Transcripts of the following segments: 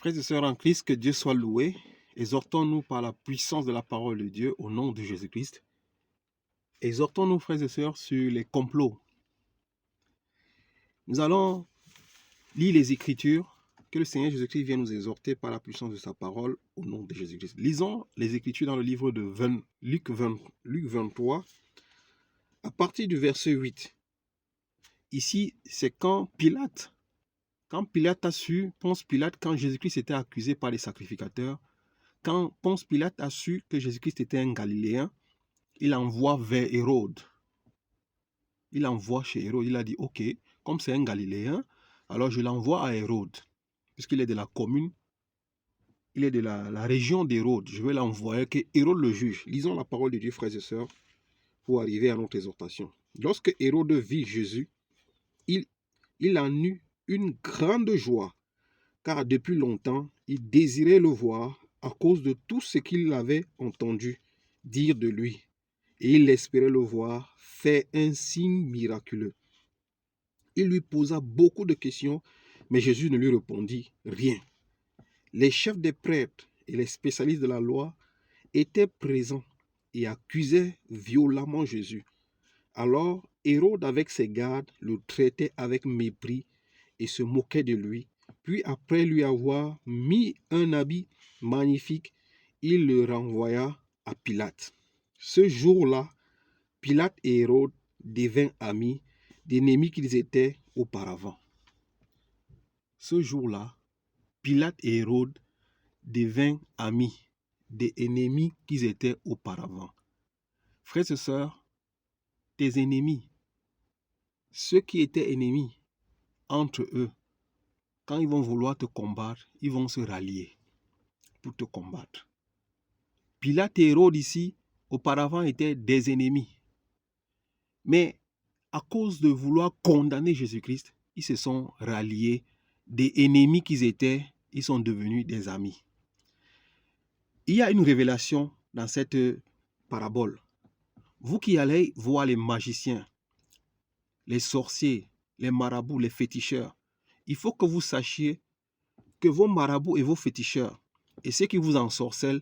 Frères et sœurs en Christ, que Dieu soit loué. Exhortons-nous par la puissance de la parole de Dieu au nom de Jésus-Christ. Exhortons-nous, frères et sœurs, sur les complots. Nous allons lire les Écritures, que le Seigneur Jésus-Christ vient nous exhorter par la puissance de sa parole au nom de Jésus-Christ. Lisons les Écritures dans le livre de Luc 23, à partir du verset 8. Ici, c'est quand Pilate a su, Ponce Pilate, quand Jésus-Christ était accusé par les sacrificateurs, quand Ponce Pilate a su que Jésus-Christ était un Galiléen, il envoie vers Hérode. Il envoie chez Hérode. Il a dit, ok, comme c'est un Galiléen, alors je l'envoie à Hérode, puisqu'il est de la commune, il est de la région d'Hérode. Je vais l'envoyer, que Hérode le juge. Lisons la parole de Dieu, frères et sœurs, pour arriver à notre exhortation. Lorsque Hérode vit Jésus, il en eut une grande joie, car depuis longtemps, il désirait le voir à cause de tout ce qu'il avait entendu dire de lui. Et il espérait le voir faire un signe miraculeux. Il lui posa beaucoup de questions, mais Jésus ne lui répondit rien. Les chefs des prêtres et les spécialistes de la loi étaient présents et accusaient violemment Jésus. Alors Hérode, avec ses gardes, le traitait avec mépris et se moquait de lui. Puis après lui avoir mis un habit magnifique, il le renvoya à Pilate. Ce jour-là, Pilate et Hérode devinrent amis, d'ennemis qu'ils étaient auparavant. Ce jour-là, Pilate et Hérode devinrent amis, des ennemis qu'ils étaient auparavant. Frères et sœurs, tes ennemis, ceux qui étaient ennemis entre eux, quand ils vont vouloir te combattre, ils vont se rallier pour te combattre. Pilate et Hérode ici, auparavant, étaient des ennemis. Mais à cause de vouloir condamner Jésus-Christ, ils se sont ralliés. Des ennemis qu'ils étaient, ils sont devenus des amis. Il y a une révélation dans cette parabole. Vous qui allez voir les magiciens, les sorciers, les marabouts, les féticheurs, il faut que vous sachiez que vos marabouts et vos féticheurs et ceux qui vous ensorcellent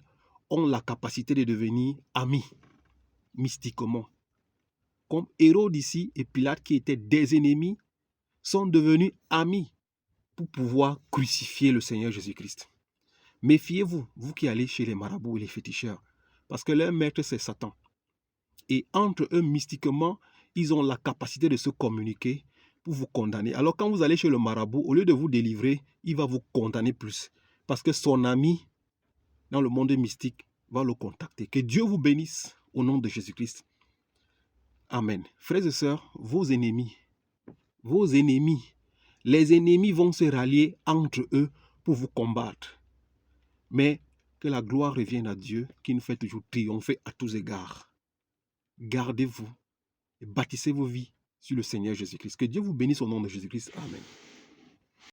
ont la capacité de devenir amis, mystiquement. Comme Hérode ici et Pilate, qui étaient des ennemis, sont devenus amis pour pouvoir crucifier le Seigneur Jésus-Christ. Méfiez-vous, vous qui allez chez les marabouts et les féticheurs, parce que leur maître, c'est Satan. Et entre eux, mystiquement, ils ont la capacité de se communiquer pour vous condamner. Alors quand vous allez chez le marabout, au lieu de vous délivrer, il va vous condamner plus. Parce que son ami, dans le monde mystique, va le contacter. Que Dieu vous bénisse au nom de Jésus-Christ. Amen. Frères et sœurs, vos ennemis, les ennemis vont se rallier entre eux pour vous combattre. Mais que la gloire revienne à Dieu qui nous fait toujours triompher à tous égards. Gardez-vous et bâtissez vos vies sur le Seigneur Jésus-Christ. Que Dieu vous bénisse au nom de Jésus-Christ. Amen.